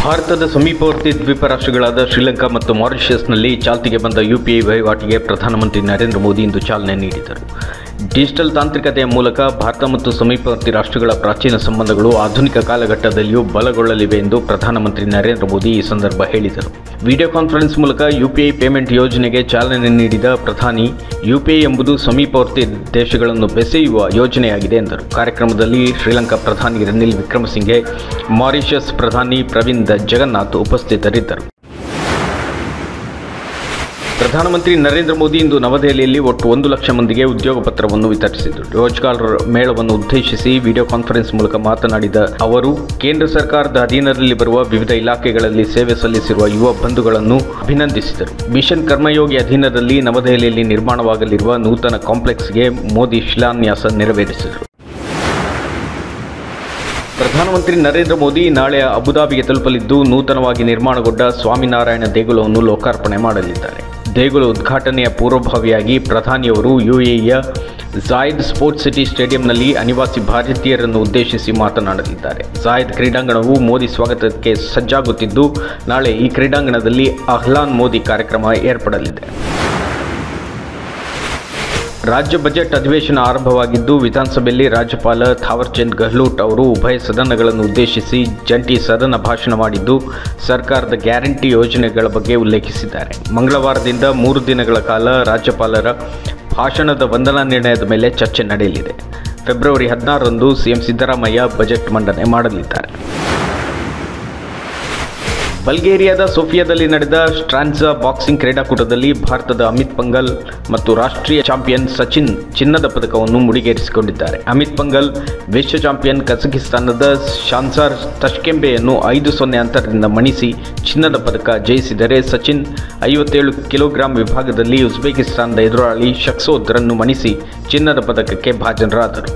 ಭಾರತದ ಸಮೀಪವರ್ತಿ ದ್ವೀಪ ರಾಷ್ಟ್ರಗಳಾದ ಶ್ರೀಲಂಕಾ ಮತ್ತು ಮಾರಿಷಸ್ನಲ್ಲಿ ಚಾಲ್ತಿಗೆ ಬಂದ ಯುಪಿಐ ವಹಿವಾಟಿಗೆ ಪ್ರಧಾನಮಂತ್ರಿ ನರೇಂದ್ರ ಮೋದಿ ಇಂದು ಚಾಲನೆ ನೀಡಿದರು. ಡಿಜಿಟಲ್ ತಾಂತ್ರಿಕತೆಯ ಮೂಲಕ ಭಾರತ ಮತ್ತು ಸಮೀಪವರ್ತಿ ರಾಷ್ಟ್ರಗಳ ಪ್ರಾಚೀನ ಸಂಬಂಧಗಳು ಆಧುನಿಕ ಕಾಲಘಟ್ಟದಲ್ಲಿಯೂ ಬಲಗೊಳ್ಳಲಿವೆ ಎಂದು ಪ್ರಧಾನಮಂತ್ರಿ ನರೇಂದ್ರ ಮೋದಿ ಈ ಸಂದರ್ಭ ಹೇಳಿದರು. ವಿಡಿಯೋ ಕಾನ್ಫರೆನ್ಸ್ ಮೂಲಕ ಯುಪಿಐ ಪೇಮೆಂಟ್ ಯೋಜನೆಗೆ ಚಾಲನೆ ನೀಡಿದ ಪ್ರಧಾನಿ, ಯುಪಿಐ ಎಂಬುದು ಸಮೀಪವರ್ತಿ ದೇಶಗಳನ್ನು ಬೆಸೆಯುವ ಯೋಜನೆಯಾಗಿದೆ ಎಂದರು. ಕಾರ್ಯಕ್ರಮದಲ್ಲಿ ಶ್ರೀಲಂಕಾ ಪ್ರಧಾನಿ ರನಿಲ್ ವಿಕ್ರಮಸಿಂಘೆ, ಮಾರಿಷಸ್ ಪ್ರಧಾನಿ ಪ್ರವಿಂದ್ ಜಗನ್ನಾಥ್ ಉಪಸ್ಥಿತರಿದ್ದರು. ಪ್ರಧಾನಮಂತ್ರಿ ನರೇಂದ್ರ ಮೋದಿ ಇಂದು ನವದೆಹಲಿಯಲ್ಲಿ ಒಟ್ಟು 1 ಲಕ್ಷ ಮಂದಿಗೆ ಉದ್ಯೋಗ ಪತ್ರವನ್ನು ವಿತರಿಸಿದರು. ರೋಜ್ಗಾರ್ ಮೇಳವನ್ನು ಉದ್ದೇಶಿಸಿ ವಿಡಿಯೋ ಕಾನ್ಫರೆನ್ಸ್ ಮೂಲಕ ಮಾತನಾಡಿದ ಅವರು, ಕೇಂದ್ರ ಸರ್ಕಾರದ ಅಧೀನದಲ್ಲಿ ಬರುವ ವಿವಿಧ ಇಲಾಖೆಗಳಲ್ಲಿ ಸೇವೆ ಸಲ್ಲಿಸಿರುವ ಯುವ ಬಂಧುಗಳನ್ನು ಅಭಿನಂದಿಸಿದರು. ಮಿಷನ್ ಕರ್ಮಯೋಗಿ ಅಧೀನದಲ್ಲಿ ನವದೆಹಲಿಯಲ್ಲಿ ನಿರ್ಮಾಣವಾಗಲಿರುವ ನೂತನ ಕಾಂಪ್ಲೆಕ್ಸ್ಗೆ ಮೋದಿ ಶಿಲಾನ್ಯಾಸ ನೆರವೇರಿಸಿದರು. ಪ್ರಧಾನಮಂತ್ರಿ ನರೇಂದ್ರ ಮೋದಿ ನಾಳೆ ಅಬುಧಾಬಿಗೆ ತಲುಪಲಿದ್ದು, ನೂತನವಾಗಿ ನಿರ್ಮಾಣಗೊಂಡ ಸ್ವಾಮಿನಾರಾಯಣ ದೇಗುಲವನ್ನು ಲೋಕಾರ್ಪಣೆ ಮಾಡಲಿದ್ದಾರೆ. ದೇಗುಲ ಉದ್ಘಾಟನೆಯ ಪೂರ್ವಭಾವಿಯಾಗಿ ಪ್ರಧಾನಿಯವರು ಯುಎಇಯ ಝಾಯೆದ್ ಸ್ಪೋರ್ಟ್ಸ್ ಸಿಟಿ ಸ್ಟೇಡಿಯಂನಲ್ಲಿ ಅನಿವಾಸಿ ಭಾರತೀಯರನ್ನು ಉದ್ದೇಶಿಸಿ ಮಾತನಾಡಲಿದ್ದಾರೆ. ಝಾಯೆದ್ ಕ್ರೀಡಾಂಗಣವು ಮೋದಿ ಸ್ವಾಗತಕ್ಕೆ ಸಜ್ಜಾಗುತ್ತಿದ್ದು, ನಾಳೆ ಈ ಕ್ರೀಡಾಂಗಣದಲ್ಲಿ ಅಹ್ಲಾನ್ ಮೋದಿ ಕಾರ್ಯಕ್ರಮ ಏರ್ಪಡಲಿದೆ. ರಾಜ್ಯ ಬಜೆಟ್ ಅಧಿವೇಶನ ಆರಂಭವಾಗಿದ್ದು, ವಿಧಾನಸಭೆಯಲ್ಲಿ ರಾಜ್ಯಪಾಲ ಥಾವರ್ಚಂದ್ ಗೆಹ್ಲೋಟ್ ಅವರು ಉಭಯ ಸದನಗಳನ್ನು ಉದ್ದೇಶಿಸಿ ಜಂಟಿ ಸದನ ಭಾಷಣ ಮಾಡಿದ್ದು, ಸರ್ಕಾರದ ಗ್ಯಾರಂಟಿ ಯೋಜನೆಗಳ ಬಗ್ಗೆ ಉಲ್ಲೇಖಿಸಿದ್ದಾರೆ. ಮಂಗಳವಾರದಿಂದ 3 ದಿನಗಳ ಕಾಲ ರಾಜ್ಯಪಾಲರ ಭಾಷಣದ ವಂದನಾ ನಿರ್ಣಯದ ಮೇಲೆ ಚರ್ಚೆ ನಡೆಯಲಿದೆ. ಫೆಬ್ರವರಿ 16ರಂದು ಸಿಎಂ ಸಿದ್ದರಾಮಯ್ಯ ಬಜೆಟ್ ಮಂಡನೆ ಮಾಡಲಿದ್ದಾರೆ. ಬಲ್ಗೇರಿಯಾದ ಸೋಫಿಯಾದಲ್ಲಿ ನಡೆದ ಸ್ಟ್ರಾನ್ಜಾ ಬಾಕ್ಸಿಂಗ್ ಕ್ರೀಡಾಕೂಟದಲ್ಲಿ ಭಾರತದ ಅಮಿತ್ ಪಂಗಲ್ ಮತ್ತು ರಾಷ್ಟ್ರೀಯ ಚಾಂಪಿಯನ್ ಸಚಿನ್ ಚಿನ್ನದ ಪದಕವನ್ನು ಮುಡಿಗೇರಿಸಿಕೊಂಡಿದ್ದಾರೆ. ಅಮಿತ್ ಪಂಗಲ್ ವಿಶ್ವ ಚಾಂಪಿಯನ್ ಕಜಕಿಸ್ತಾನದ ಶಾನ್ಸಾರ್ ತಷ್ಕೆಂಬೆಯನ್ನು 5-0 ಅಂತರದಿಂದ ಮಣಿಸಿ ಚಿನ್ನದ ಪದಕ ಜಯಿಸಿದರೆ, ಸಚಿನ್ 57 ಕಿಲೋಗ್ರಾಂ ವಿಭಾಗದಲ್ಲಿ ಉಜ್ಬೇಕಿಸ್ತಾನದ ಎದುರಾಳಿ ಶಖ್ಸೋದ್ರನ್ನು ಮಣಿಸಿ ಚಿನ್ನದ ಪದಕಕ್ಕೆ ಭಾಜನರಾದರು.